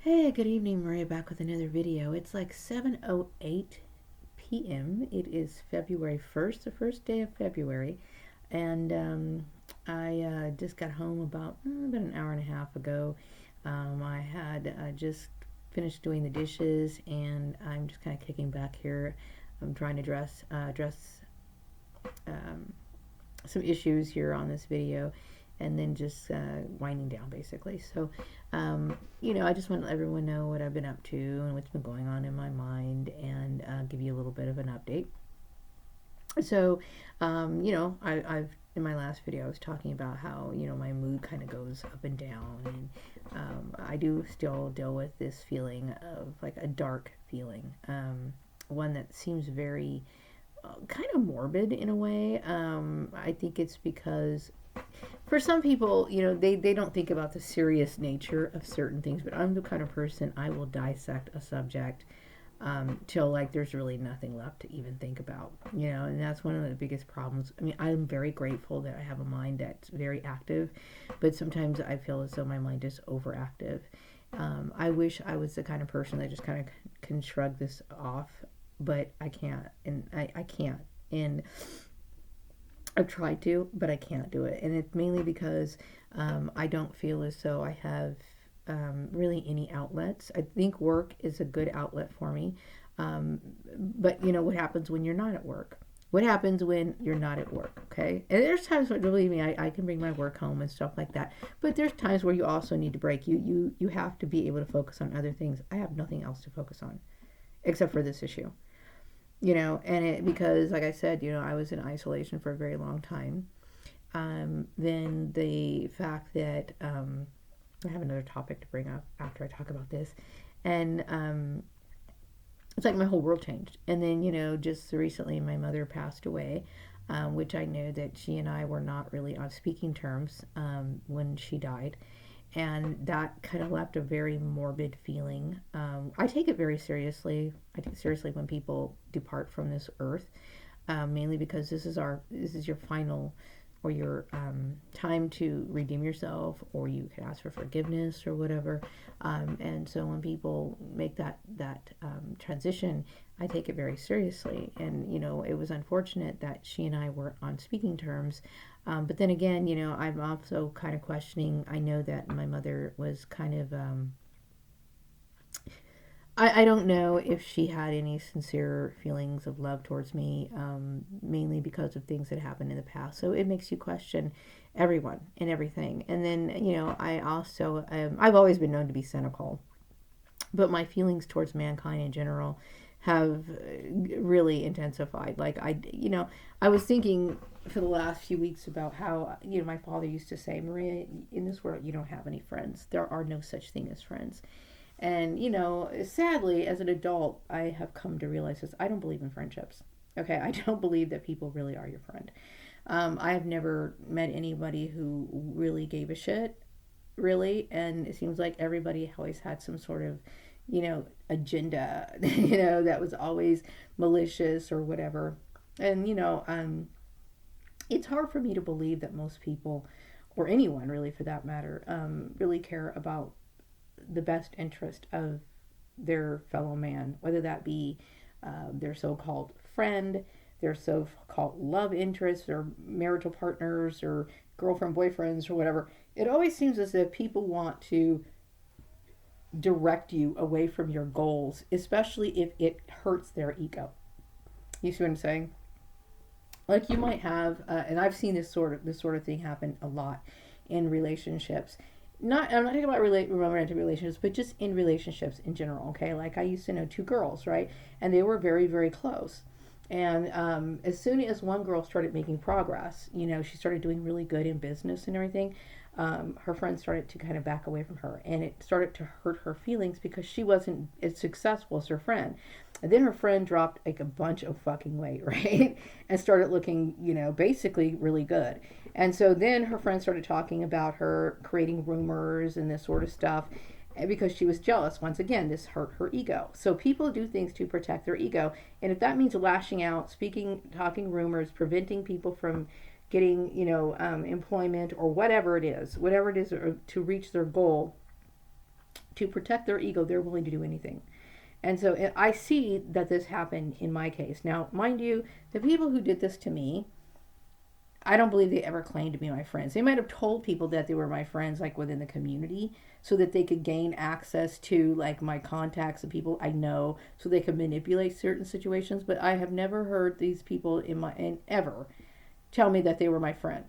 Hey, good evening, Maria, back with another video. It's like 7:08 p.m. It is February 1st, the first day of February, and I just got home about an hour and a half ago. I had just finished doing the dishes, and I'm just kind of kicking back here. I'm trying to address um, some issues here on this video, and then just winding down basically. So, I just want to let everyone know what I've been up to and what's been going on in my mind, and give you a little bit of an update. So, I've in my last video I was talking about how my mood kind of goes up and down, and I do still deal with this feeling of like a dark feeling, one that seems very kind of morbid in a way. I think it's because for some people, they don't think about the serious nature of certain things, but I'm the kind of person I will dissect a subject till like there's really nothing left to even think about, and that's one of the biggest problems. I mean, I'm very grateful that I have a mind that's very active, but sometimes I feel as though my mind is overactive. I wish I was the kind of person that just kind of can shrug this off, but I can't, and I can't. And I've tried to, but I can't do it. And it's mainly because I don't feel as though I have really any outlets. I think work is a good outlet for me. But what happens when you're not at work? What happens when you're not at work? Okay. And there's times when, believe me, I can bring my work home and stuff like that. But there's times where you also need to break. You have to be able to focus on other things. I have nothing else to focus on except for this issue. And it because like I said, I was in isolation for a very long time. Then the fact that I have another topic to bring up after I talk about this, and it's like my whole world changed. And then just recently my mother passed away, which I knew that she and I were not really on speaking terms when she died, and that kind of left a very morbid feeling. I take it very seriously. I take it seriously when people depart from this earth, mainly because this is your final or your time to redeem yourself, or you can ask for forgiveness or whatever. And so when people make that transition, I take it very seriously. And it was unfortunate that she and I were on speaking terms. But then again, I'm also kind of questioning. I know that my mother was kind of I don't know if she had any sincere feelings of love towards me, mainly because of things that happened in the past. So it makes you question everyone and everything. And then, I also, I've always been known to be cynical, but my feelings towards mankind in general have really intensified. Like, I was thinking for the last few weeks about how, my father used to say, Maria, in this world, you don't have any friends. There are no such thing as friends. And, sadly, as an adult, I have come to realize this. I don't believe in friendships. Okay, I don't believe that people really are your friend. I have never met anybody who really gave a shit, really. And it seems like everybody always had some sort of, agenda, that was always malicious or whatever. And, it's hard for me to believe that most people, or anyone really for that matter, really care about the best interest of their fellow man, whether that be their so called friend, their so called love interests, or marital partners, or girlfriend, boyfriends, or whatever. It always seems as if people want to direct you away from your goals, especially if it hurts their ego. You see what I'm saying? Like you might have, and I've seen this sort of thing happen a lot in relationships. I'm not talking about romantic relationships, but just in relationships in general. Okay, like I used to know two girls, right, and they were very very close. And as soon as one girl started making progress, she started doing really good in business and everything. Her friends started to kind of back away from her, and it started to hurt her feelings because she wasn't as successful as her friend. And then her friend dropped like a bunch of fucking weight, right? And started looking, basically really good. And so then her friends started talking about her, creating rumors and this sort of stuff, because she was jealous. Once again, this hurt her ego. So people do things to protect their ego. And if that means lashing out, speaking, talking rumors, preventing people from getting, employment or whatever it is to reach their goal, to protect their ego, they're willing to do anything. And so I see that this happened in my case. Now, mind you, the people who did this to me, I don't believe they ever claimed to be my friends. They might have told people that they were my friends, like within the community, so that they could gain access to like my contacts and people I know, so they could manipulate certain situations. But I have never heard these people in ever tell me that they were my friend,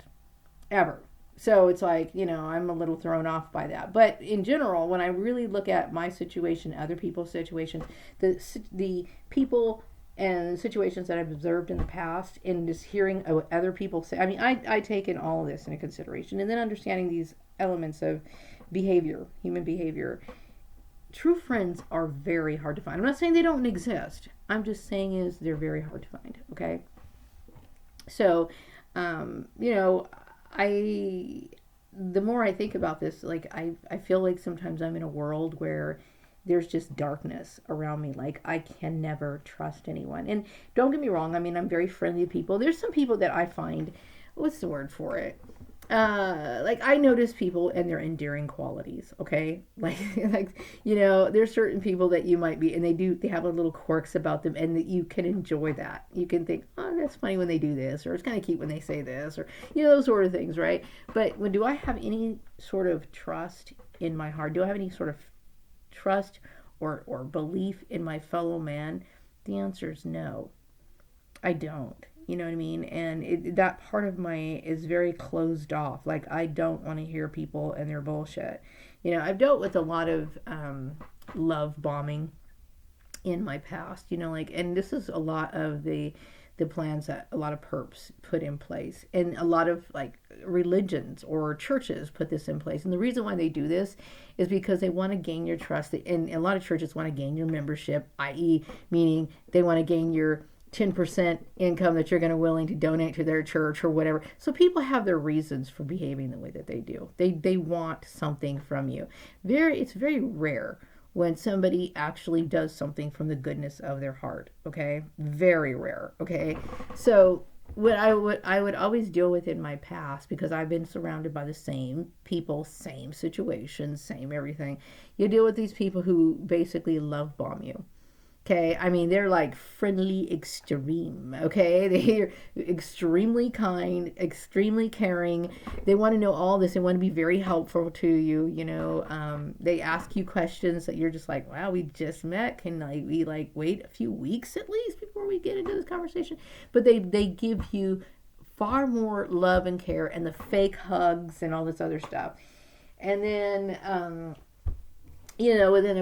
ever. So it's like, I'm a little thrown off by that. But in general, when I really look at my situation, other people's situation, the people and situations that I've observed in the past, and just hearing what other people say, I mean, I take in all of this into consideration, and then understanding these elements of behavior, human behavior. True friends are very hard to find. I'm not saying they don't exist. I'm just saying is they're very hard to find. Okay. So, the more I think about this, like I feel like sometimes I'm in a world where there's just darkness around me. Like I can never trust anyone. And don't get me wrong, I mean, I'm very friendly to people. There's some people that I find, what's the word for it? Like I notice people and their endearing qualities, okay? There's certain people that you might be, and they have a little quirks about them, and that you can enjoy that. You can think, oh, that's funny when they do this, or it's kind of cute when they say this, or, those sort of things, right? But do I have any sort of trust in my heart? Do I have any sort of trust or belief in my fellow man? The answer is no. I don't. You know what I mean? And that part of my is very closed off. Like, I don't want to hear people and their bullshit. I've dealt with a lot of love bombing in my past, and this is a lot of the plans that a lot of perps put in place, and a lot of like religions or churches put this in place. And the reason why they do this is because they want to gain your trust, and a lot of churches want to gain your membership, i.e. meaning they want to gain your 10% income that you're going to willing to donate to their church or whatever. So people have their reasons for behaving the way that they do. They want something from you. It's very rare when somebody actually does something from the goodness of their heart. Okay, very rare. Okay, so what I would always deal with in my past, because I've been surrounded by the same people, same situations, same everything. You deal with these people who basically love bomb you. Okay, I mean, they're like friendly extreme, okay? They're extremely kind, extremely caring. They want to know all this. They want to be very helpful to you, They ask you questions that you're just like, wow, we just met. Can we wait a few weeks at least before we get into this conversation? But they give you far more love and care, and the fake hugs and all this other stuff. And then, within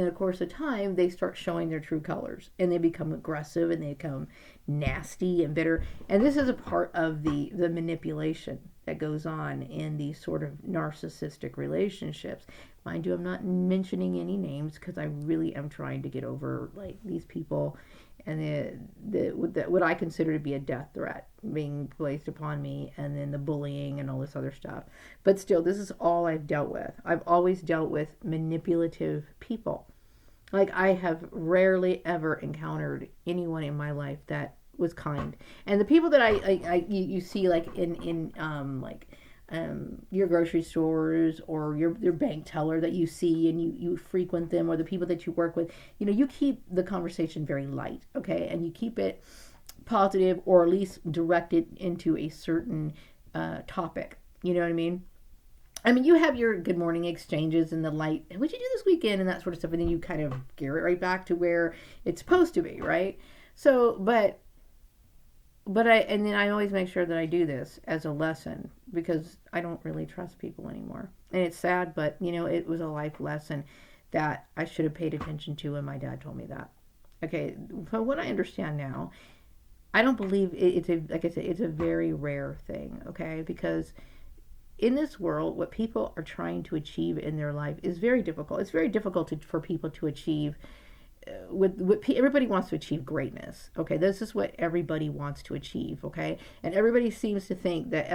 a course of time, they start showing their true colors, and they become aggressive, and they become nasty and bitter. And this is a part of the manipulation that goes on in these sort of narcissistic relationships. Mind you, I'm not mentioning any names, because I really am trying to get over like these people and what I consider to be a death threat being placed upon me, and then the bullying and all this other stuff. But still, this is all I've dealt with. I've always dealt with manipulative people. Like, I have rarely ever encountered anyone in my life that was kind. And the people that you see like in your grocery stores, or your bank teller that you see and you frequent them, or the people that you work with, you keep the conversation very light, okay? And you keep it positive, or at least directed into a certain topic. You know what I mean? I mean, you have your good morning exchanges and the light, what'd you do this weekend, and that sort of stuff, and then you kind of gear it right back to where it's supposed to be, right? So, but then I always make sure that I do this as a lesson, because I don't really trust people anymore. And it's sad, but it was a life lesson that I should have paid attention to, and my dad told me that. Okay, but what I understand now, I don't believe like I said, it's a very rare thing, okay? Because in this world, what people are trying to achieve in their life is very difficult. It's very difficult for people to achieve. Everybody wants to achieve greatness, okay? This is what everybody wants to achieve, okay? And everybody seems to think that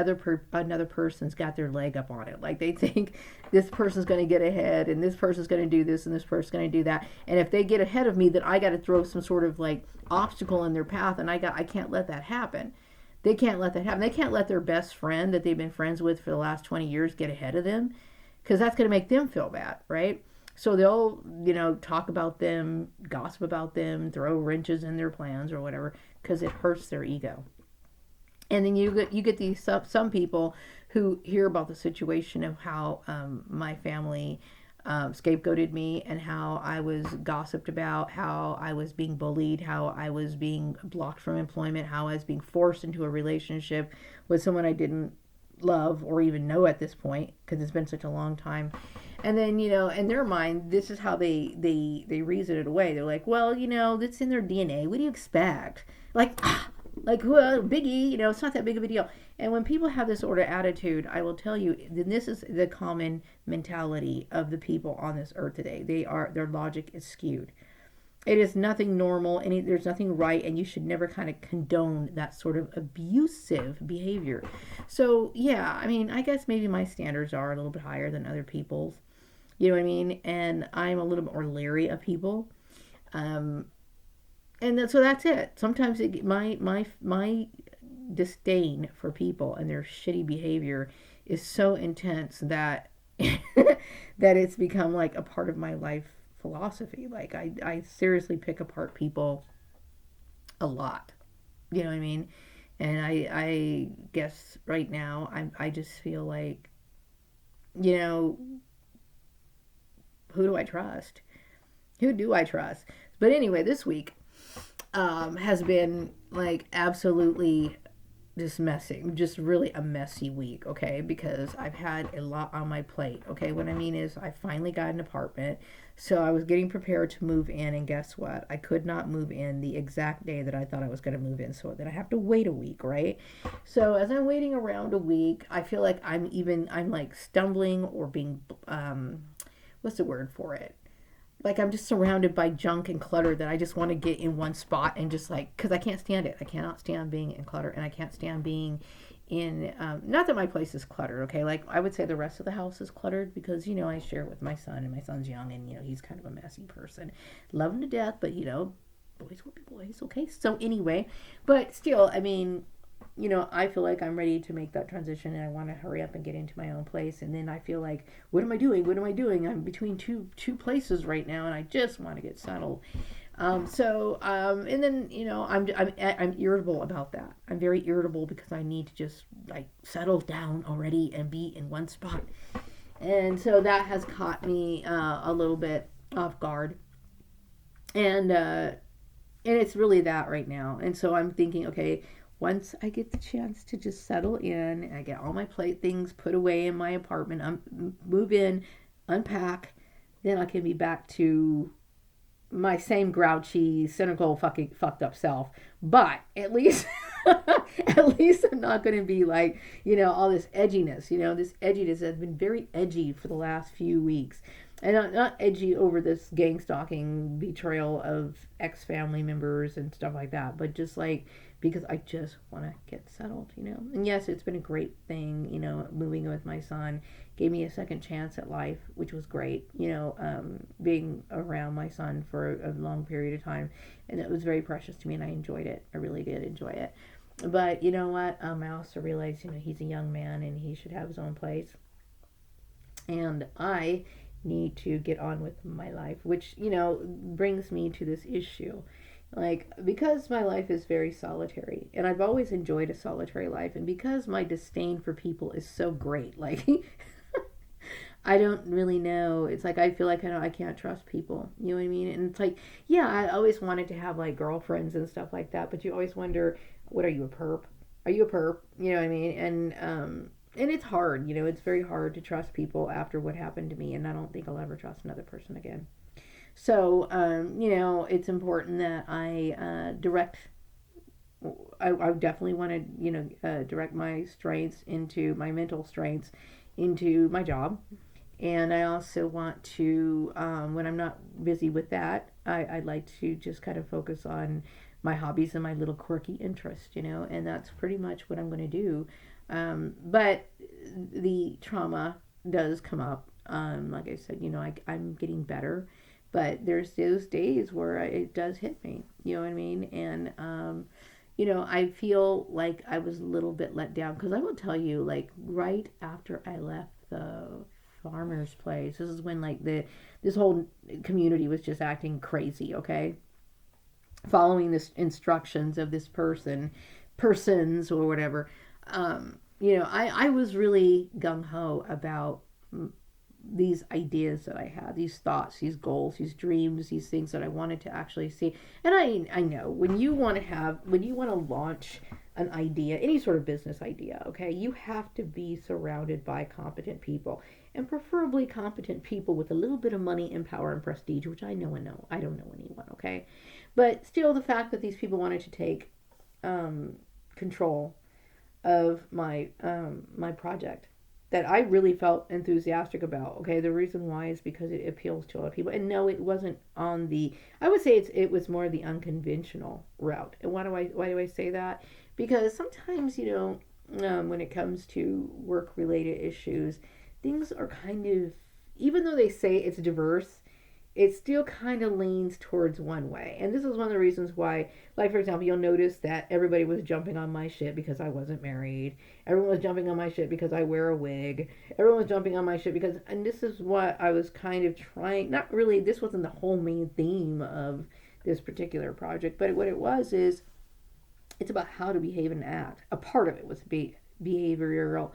another person's got their leg up on it. Like, they think this person's going to get ahead, and this person's going to do this, and this person's going to do that. And if they get ahead of me, then I got to throw some sort of like obstacle in their path, and I can't let that happen. They can't let that happen. They can't let their best friend that they've been friends with for the last 20 years get ahead of them. because that's going to make them feel bad, right? So they'll, talk about them, gossip about them, throw wrenches in their plans or whatever, because it hurts their ego. And then you get these some people who hear about the situation of how my family scapegoated me, and how I was gossiped about, how I was being bullied, how I was being blocked from employment, how I was being forced into a relationship with someone I didn't love or even know at this point, because it's been such a long time. And then, in their mind, this is how they reason it away. They're like, well, that's in their DNA. What do you expect? Like, well, biggie, it's not that big of a deal. And when people have this sort of attitude, I will tell you, then this is the common mentality of the people on this earth today. Their logic is skewed. It is nothing normal, and there's nothing right, and you should never kind of condone that sort of abusive behavior. So, yeah, I mean, I guess maybe my standards are a little bit higher than other people's. You know what I mean? And I'm a little bit more leery of people. So that's it. Sometimes my disdain for people and their shitty behavior is so intense that that it's become like a part of my life philosophy. Like I seriously pick apart people a lot. You know what I mean? And I guess right now I just feel like, who do I trust? Who do I trust? But anyway, this week has been like absolutely just messy, just really a messy week, okay? Because I've had a lot on my plate, okay? What I mean is I finally got an apartment, so I was getting prepared to move in, and guess what? I could not move in the exact day that I thought I was going to move in, so then I have to wait a week, right? So as I'm waiting around a week, I feel like I'm like stumbling or being, what's the word for it? Like I'm just surrounded by junk and clutter that I just want to get in one spot and just like, because I can't stand it. I cannot stand being in clutter, and I can't stand being in, not that my place is cluttered, okay? Like I would say the rest of the house is cluttered because, I share it with my son, and my son's young, and, he's kind of a messy person. Love him to death, but, boys will be boys, okay? So anyway, but still, I mean, I feel like I'm ready to make that transition, and I want to hurry up and get into my own place. And then I feel like, what am I doing? What am I doing? I'm between two places right now, and I just want to get settled. And then I'm irritable about that. I'm very irritable because I need to just like settle down already and be in one spot. And so that has caught me a little bit off guard. And it's really that right now. And so I'm thinking, okay, once I get the chance to just settle in, and I get all my things put away in my apartment, move in, unpack, then I can be back to my same grouchy, cynical, fucked up self. But at least, at least I'm not going to be like, all this edginess. This edginess has been very edgy for the last few weeks. And not edgy over this gang stalking, betrayal of ex-family members and stuff like that, but just like, because I just want to get settled, And yes, it's been a great thing, moving in with my son gave me a second chance at life, which was great, being around my son for a long period of time. And it was very precious to me, and I enjoyed it. I really did enjoy it. But you know what? I also realized, he's a young man and he should have his own place. And I need to get on with my life, which, brings me to this issue. Like, because my life is very solitary, and I've always enjoyed a solitary life, and because my disdain for people is so great, like, I don't really know. It's like I feel like I can't trust people. You know what I mean? And it's like, yeah, I always wanted to have like girlfriends and stuff like that, but you always wonder, what are you, a perp? Are you a perp? You know what I mean? And it's hard. It's very hard to trust people after what happened to me, and I don't think I'll ever trust another person again. So, it's important that I direct. I definitely want to, direct my strengths into my mental strengths into my job, and I also want to, when I'm not busy with that, I'd like to just kind of focus on my hobbies and my little quirky interests, and that's pretty much what I'm going to do. But the trauma does come up. Like I said, I'm getting better. But there's those days where it does hit me, you know what I mean? And, I feel like I was a little bit let down. Because I will tell you, like, right after I left the farmer's place. This is when like this whole community was just acting crazy, okay? Following the instructions of this persons or whatever. I was really gung-ho about these ideas that I had, these thoughts, these goals, these dreams, these things that I wanted to actually see. And I know when you want to launch an idea, any sort of business idea, okay, you have to be surrounded by competent people, and preferably competent people with a little bit of money and power and prestige, which I know. I don't know anyone, okay? But still, the fact that these people wanted to take control of my project that I really felt enthusiastic about. Okay, the reason why is because it appeals to a lot of people. And no, it wasn't on the. I would say it was more the unconventional route. And why do I say that? Because sometimes when it comes to work related issues, things are kind of, even though they say it's diverse, it still kind of leans towards one way. And this is one of the reasons why, like, for example, you'll notice that everybody was jumping on my shit because I wasn't married. Everyone was jumping on my shit because I wear a wig. Everyone was jumping on my shit because, and this is what I was kind of trying, not really, this wasn't the whole main theme of this particular project, but what it was is, it's about how to behave and act. A part of it was behavior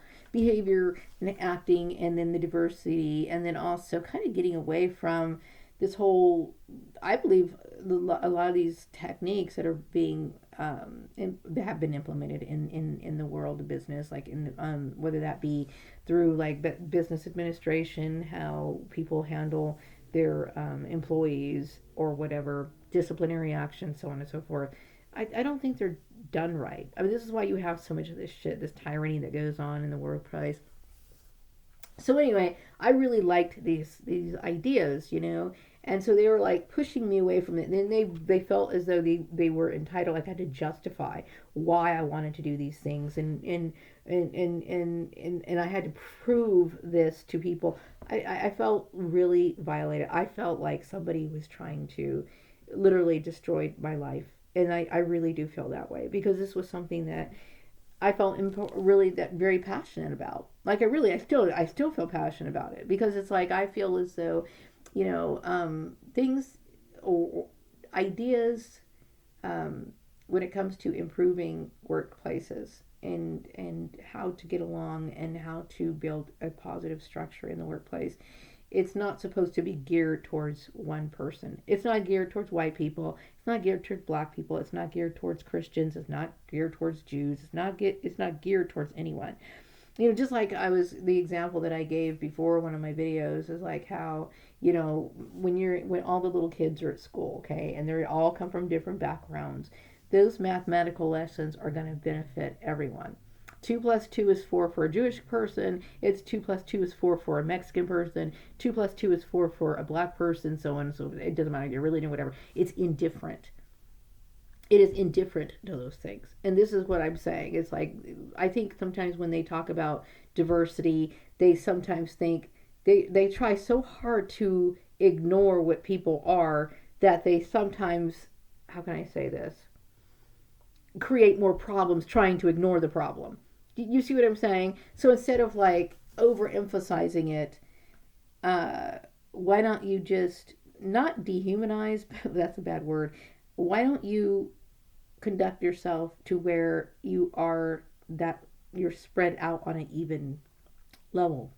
and acting, and then the diversity, and then also kind of getting away from this whole, I believe a lot of these techniques that are being that have been implemented in the world of business, like in whether that be through like business administration, how people handle their employees or whatever, disciplinary action, so on and so forth. I don't think they're done right. I mean, this is why you have so much of this shit, this tyranny that goes on in the workplace. So anyway, I really liked these ideas, and so they were like pushing me away from it. And then they felt as though they were entitled. Like I had to justify why I wanted to do these things, and I had to prove this to people. I felt really violated. I felt like somebody was trying to literally destroy my life, and I really do feel that way because this was something that I felt really that very passionate about. Like I still feel passionate about it because it's like I feel as though, things or ideas, when it comes to improving workplaces and how to get along and how to build a positive structure in the workplace. It's not supposed to be geared towards one person. It's not geared towards white people. It's not geared towards black people. It's not geared towards Christians. It's not geared towards Jews. It's not geared towards anyone. Just like the example that I gave before one of my videos is like how, when all the little kids are at school, okay, and they all come from different backgrounds, those mathematical lessons are going to benefit everyone. 2 plus 2 is 4 for a Jewish person. It's 2 plus 2 is 4 for a Mexican person. 2 plus 2 is 4 for a black person, so on. So it doesn't matter, your religion, whatever. It's indifferent. It is indifferent to those things. And this is what I'm saying. It's like, I think sometimes when they talk about diversity, they sometimes think, they try so hard to ignore what people are that they sometimes, how can I say this, create more problems trying to ignore the problem. You see what I'm saying? So instead of like overemphasizing it, why don't you just not dehumanize? That's a bad word. Why don't you conduct yourself to where you're spread out on an even level,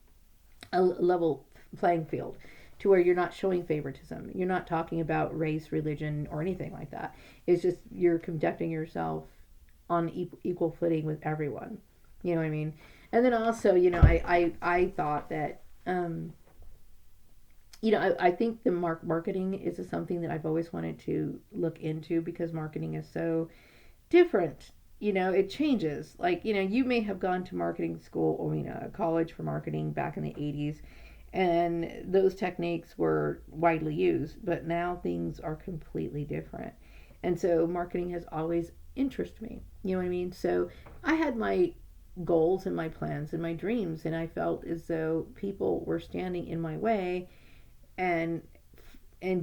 a level playing field, to where you're not showing favoritism. You're not talking about race, religion, or anything like that. It's just you're conducting yourself on equal footing with everyone. You know what I mean? And then also, I thought that, I think the marketing is something that I've always wanted to look into because marketing is so different. It changes. Like, you may have gone to marketing school or, college for marketing back in the 80s, and those techniques were widely used, but now things are completely different. And so marketing has always interested me. You know what I mean? So I had my goals and my plans and my dreams, and I felt as though people were standing in my way and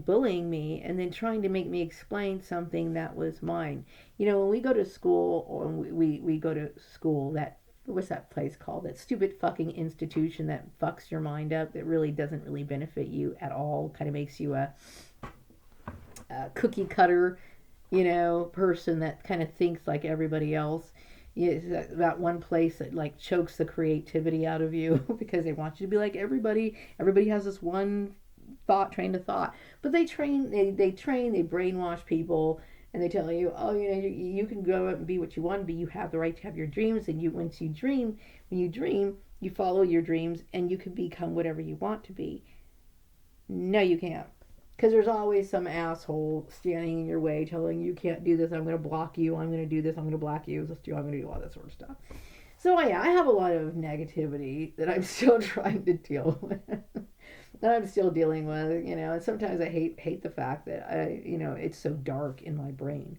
bullying me and then trying to make me explain something that was mine. When we go to school, or we go to school that what's that place called? That stupid fucking institution that fucks your mind up, that really doesn't really benefit you at all. Kind of makes you a cookie cutter, person that kind of thinks like everybody else. It's that one place that like chokes the creativity out of you because they want you to be like everybody. Everybody has this one train of thought, but they brainwash people, and they tell you, oh, you can go out and be what you want to be. You have the right to have your dreams, and when you dream, you follow your dreams, and you can become whatever you want to be. No, you can't. Because there's always some asshole standing in your way telling you can't do this, I'm going to block you, I'm going to do this, I'm going to block you, I'm going to do all that sort of stuff. So yeah, I have a lot of negativity that I'm still trying to deal with. That I'm still dealing with, and sometimes I hate the fact that it's so dark in my brain.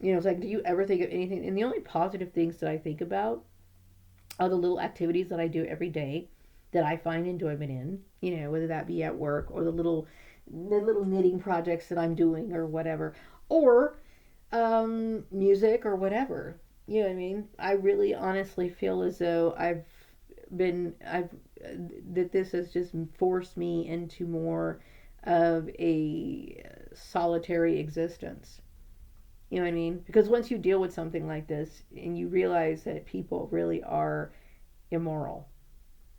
It's like, do you ever think of anything? And the only positive things that I think about are the little activities that I do every day that I find enjoyment in, whether that be at work or the little knitting projects that I'm doing or whatever, or music or whatever. You know what I mean? I really honestly feel as though that this has just forced me into more of a solitary existence. You know what I mean? Because once you deal with something like this and you realize that people really are immoral,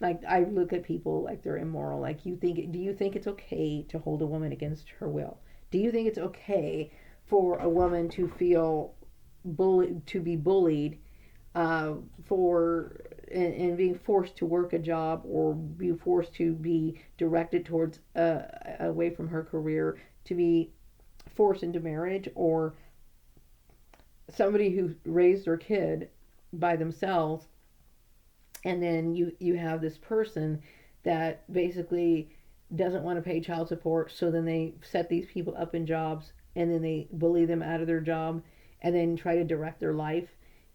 like I look at people like they're immoral. Like, do you think it's okay to hold a woman against her will? Do you think it's okay for a woman to feel to be bullied, for and being forced to work a job, or be forced to be directed towards away from her career, to be forced into marriage, or somebody who raised their kid by themselves, and then you have this person that basically doesn't want to pay child support, so then they set these people up in jobs, and then they bully them out of their job, and then try to direct their life.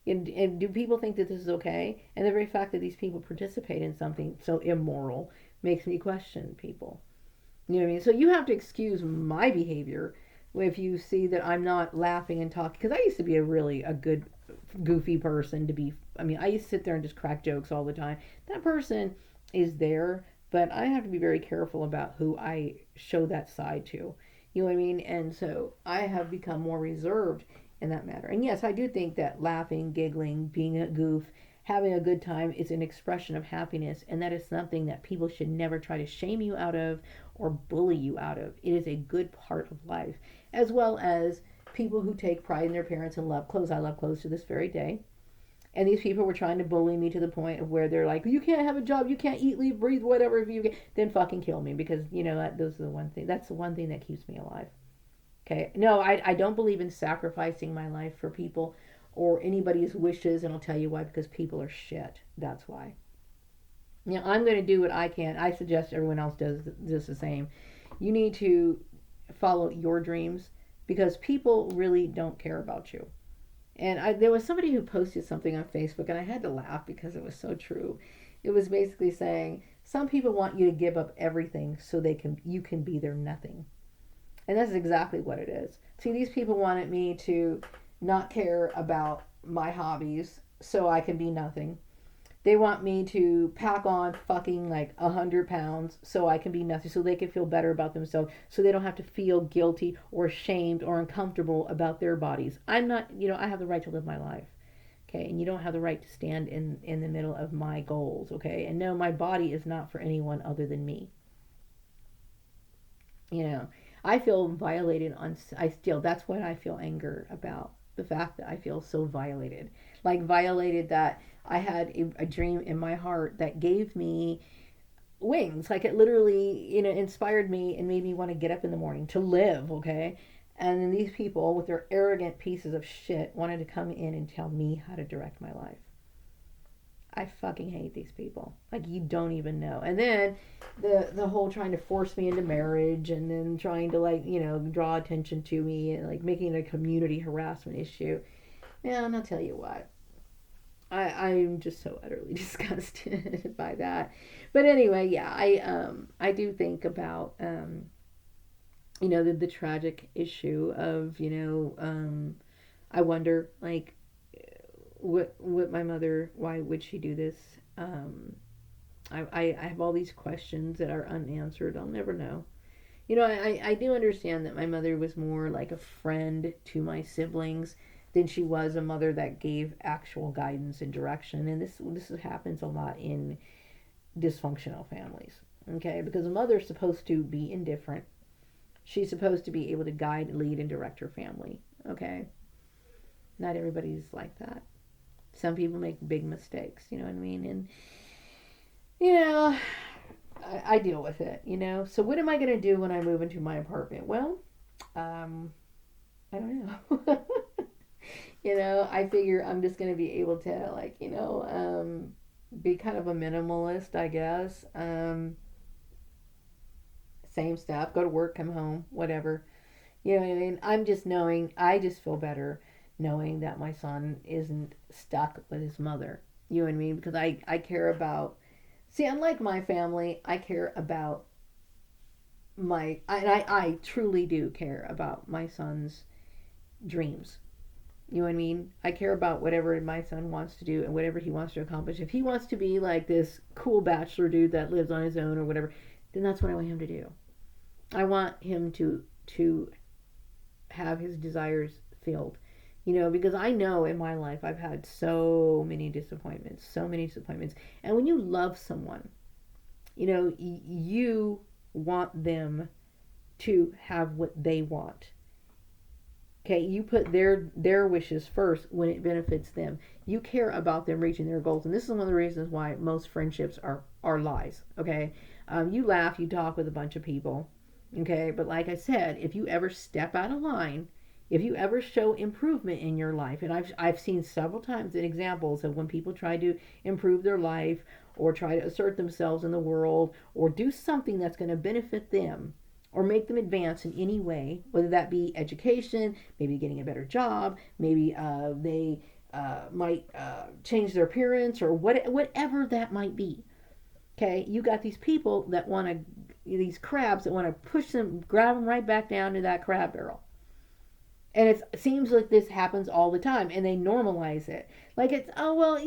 And do people think that this is okay? And the very fact that these people participate in something so immoral makes me question people. You know what I mean? So you have to excuse my behavior if you see that I'm not laughing and talking. Because I used to be a good, goofy person to be. I mean, I used to sit there and just crack jokes all the time. That person is there, but I have to be very careful about who I show that side to. You know what I mean? And so I have become more reserved in that matter. And yes, I do think that laughing, giggling, being a goof, having a good time is an expression of happiness, and that is something that people should never try to shame you out of or bully you out of. It is a good part of life, as well as people who take pride in their parents and love clothes. I love clothes to this very day. And these people were trying to bully me to the point of where they're like, you can't have a job, you can't eat, leave, breathe, whatever. If you can, then fucking kill me, because that's the one thing that keeps me alive. Okay. No, I don't believe in sacrificing my life for people or anybody's wishes, and I'll tell you why. Because people are shit. That's why. I'm going to do what I can. I suggest everyone else does the same. You need to follow your dreams, because people really don't care about you. And there was somebody who posted something on Facebook, and I had to laugh because it was so true. It was basically saying, some people want you to give up everything so you can be their nothing. And that's exactly what it is. See, these people wanted me to not care about my hobbies so I can be nothing. They want me to pack on fucking like 100 pounds so I can be nothing, so they can feel better about themselves, so they don't have to feel guilty or ashamed or uncomfortable about their bodies. I'm not, I have the right to live my life. Okay, and you don't have the right to stand in the middle of my goals, okay? And no, my body is not for anyone other than me. I feel violated that's what I feel anger about. The fact that I feel so violated. Like violated that I had a dream in my heart that gave me wings. Like it literally, inspired me and made me want to get up in the morning to live, okay? And then these people with their arrogant pieces of shit wanted to come in and tell me how to direct my life. I fucking hate these people. Like, you don't even know. And then the whole trying to force me into marriage, and then trying to draw attention to me, and like making it a community harassment issue. And I'll tell you what, I'm just so utterly disgusted by that. But anyway, yeah, I do think about the tragic issue of I wonder, like, what my mother, why would she do this? Um, I have all these questions that are unanswered. I'll never know. I do understand that my mother was more like a friend to my siblings than she was a mother that gave actual guidance and direction. And this happens a lot in dysfunctional families. Okay, because a mother's supposed to be indifferent. She's supposed to be able to guide, lead, and direct her family. Okay, not everybody's like that. Some people make big mistakes. You know what I mean? And you know, I deal with it. So what am I going to do when I move into my apartment? Well, um, I don't know. I figure I'm just going to be able to, like, be kind of a minimalist, I guess. Same stuff. Go to work, come home, whatever. You know what I mean? I just feel better knowing that my son isn't stuck with his mother. You know what I mean? Because I care about, see, unlike my family, I care about I truly do care about my son's dreams. You know what I mean? I care about whatever my son wants to do and whatever he wants to accomplish. If he wants to be like this cool bachelor dude that lives on his own or whatever, then that's what I want him to do. I want him to have his desires filled. Because I know in my life I've had so many disappointments, so many disappointments. And when you love someone, you want them to have what they want. Okay, you put their wishes first when it benefits them. You care about them reaching their goals, and this is one of the reasons why most friendships are lies. Okay, you laugh, you talk with a bunch of people. Okay, but like I said, if you ever step out of line, if you ever show improvement in your life, and I've seen several times in examples of when people try to improve their life or try to assert themselves in the world or do something that's going to benefit them or make them advance in any way, whether that be education, maybe getting a better job, maybe they might change their appearance or whatever that might be. Okay, you got these people that want to, these crabs that want to push them, grab them right back down to that crab barrel. And it seems like this happens all the time, and they normalize it. Like it's, oh, well,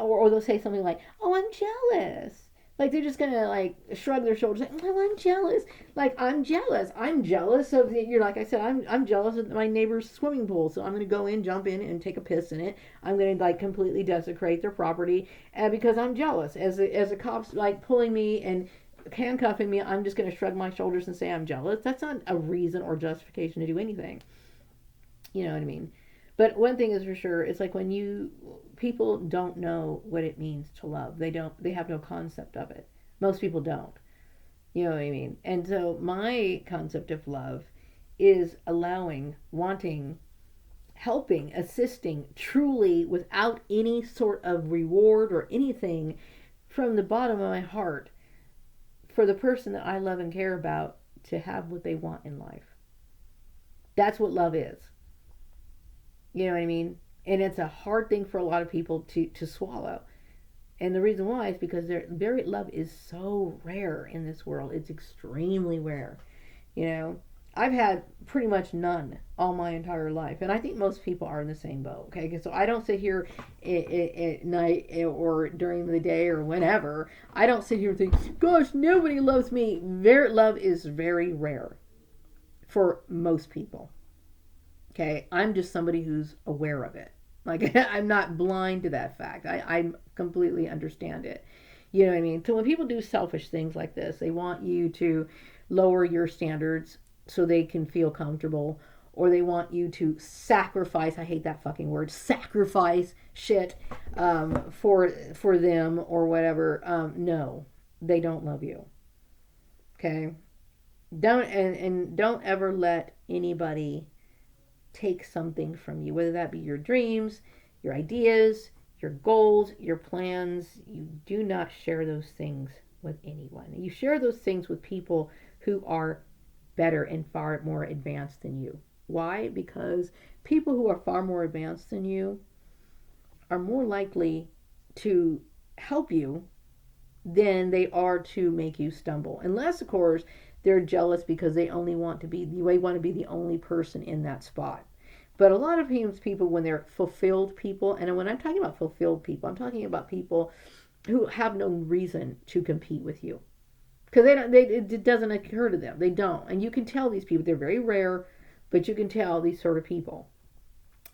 or they'll say something like, oh, I'm jealous. Like they're just gonna like shrug their shoulders, like, oh, I'm jealous. Like I'm jealous. I'm jealous of you're like I said, I'm jealous of my neighbor's swimming pool, so I'm gonna go in, jump in, and take a piss in it. I'm gonna like completely desecrate their property, and because I'm jealous. As a cop's like pulling me and handcuffing me, I'm just gonna shrug my shoulders and say I'm jealous. That's not a reason or justification to do anything. You know what I mean? But one thing is for sure, it's like when people don't know what it means to love. They have no concept of it. Most people don't. You know what I mean? And so my concept of love is allowing, wanting, helping, assisting truly without any sort of reward or anything from the bottom of my heart for the person that I love and care about to have what they want in life. That's what love is. You know what I mean? And it's a hard thing for a lot of people to swallow. And the reason why is because their love is so rare in this world. It's extremely rare. I've had pretty much none all my entire life. And I think most people are in the same boat. Okay, so I don't sit here at night or during the day or whenever. I don't sit here and think, gosh, nobody loves me. Their love is very rare for most people. Okay, I'm just somebody who's aware of it. Like, I'm not blind to that fact. I completely understand it. You know what I mean? So when people do selfish things like this, they want you to lower your standards so they can feel comfortable, or they want you to sacrifice, I hate that fucking word, sacrifice shit for them or whatever. No, they don't love you. Okay? Don't ever let anybody take something from you, whether that be your dreams, your ideas, your goals, your plans. You do not share those things with anyone. You share those things with people who are better and far more advanced than you. Why? Because people who are far more advanced than you are more likely to help you than they are to make you stumble. Unless, of course, they're jealous because they want to be the only person in that spot. But a lot of times people, when they're fulfilled people, and when I'm talking about fulfilled people, I'm talking about people who have no reason to compete with you because it doesn't occur to them. They don't, and you can tell these people. They're very rare, but you can tell these sort of people.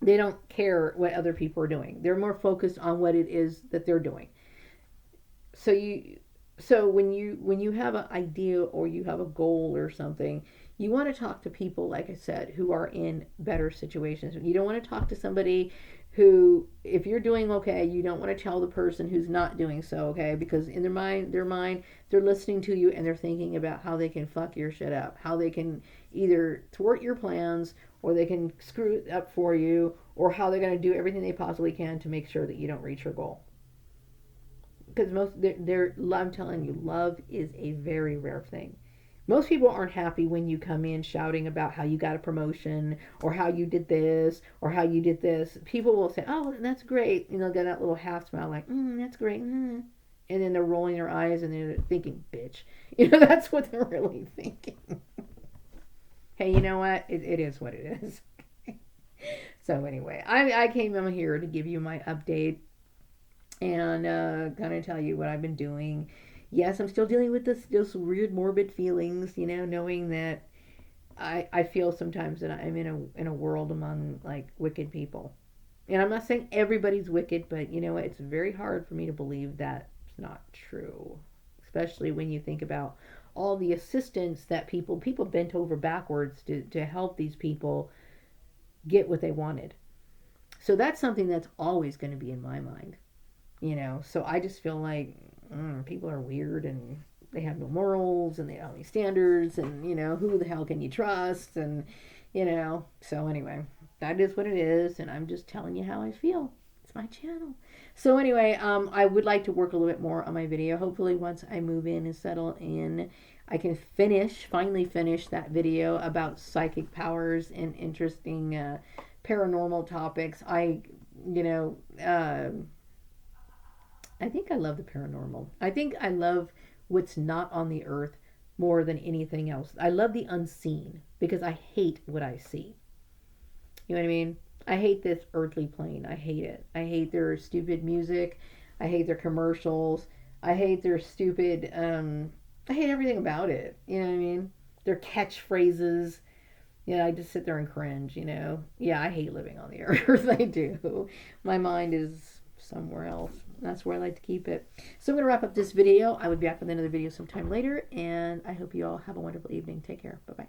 They don't care what other people are doing. They're more focused on what it is that they're doing. So when you have an idea or you have a goal or something, you want to talk to people, like I said, who are in better situations. You don't want to talk to somebody who, if you're doing okay, you don't want to tell the person who's not doing so okay, because in their mind, they're listening to you and they're thinking about how they can fuck your shit up, how they can either thwart your plans or they can screw it up for you, or how they're going to do everything they possibly can to make sure that you don't reach your goal. Because I'm telling you, love is a very rare thing. Most people aren't happy when you come in shouting about how you got a promotion or how you did this or how you did this. People will say, "Oh, that's great," and they'll get that little half smile, like, "That's great," and then they're rolling their eyes and they're thinking, "Bitch," that's what they're really thinking. Hey, you know what? It is what it is. So anyway, I came in here to give you my update and kind of tell you what I've been doing. Yes, I'm still dealing with those weird morbid feelings, knowing that I feel sometimes that I'm in a world among like wicked people. And I'm not saying everybody's wicked, but you know what? It's very hard for me to believe that's not true, especially when you think about all the assistance that people bent over backwards to help these people get what they wanted. So that's something that's always going to be in my mind. So I just feel like people are weird and they have no morals and they don't have any standards, and who the hell can you trust? And so anyway, that is what it is, and I'm just telling you how I feel. It's my channel. So anyway, I would like to work a little bit more on my video. Hopefully once I move in and settle in, I can finally finish that video about psychic powers and interesting paranormal topics. You know, uh, I think I love the paranormal. I think I love what's not on the earth more than anything else. I love the unseen because I hate what I see. You know what I mean? I hate this earthly plane. I hate it. I hate their stupid music. I hate their commercials. I hate their stupid I hate everything about it. You know what I mean? Their catchphrases. I just sit there and cringe. Yeah, I hate living on the earth. I do. My mind is somewhere else. That's where I like to keep it. So I'm going to wrap up this video. I will be back with another video sometime later, and I hope you all have a wonderful evening. Take care. Bye-bye.